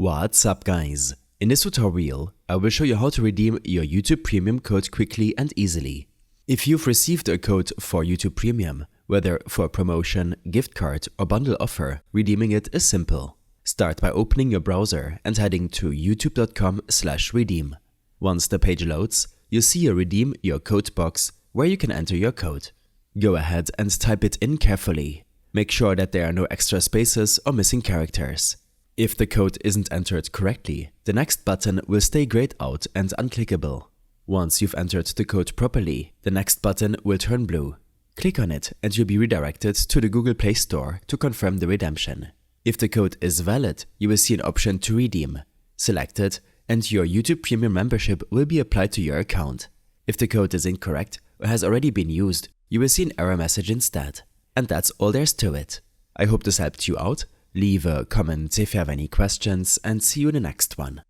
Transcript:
What's up guys? In this tutorial, I will show you how to redeem your YouTube Premium code quickly and easily. If you've received a code for YouTube Premium, whether for a promotion, gift card or bundle offer, redeeming it is simple. Start by opening your browser and heading to youtube.com/redeem. Once the page loads, you'll see a redeem your code box where you can enter your code. Go ahead and type it in carefully. Make sure that there are no extra spaces or missing characters. If the code isn't entered correctly, the next button will stay grayed out and unclickable. Once you've entered the code properly, the next button will turn blue. Click on it and you'll be redirected to the Google Play Store to confirm the redemption. If the code is valid, you will see an option to redeem. Select it and your YouTube Premium membership will be applied to your account. If the code is incorrect or has already been used, you will see an error message instead. And that's all there's to it. I hope this helped you out. Leave a comment if you have any questions and see you in the next one.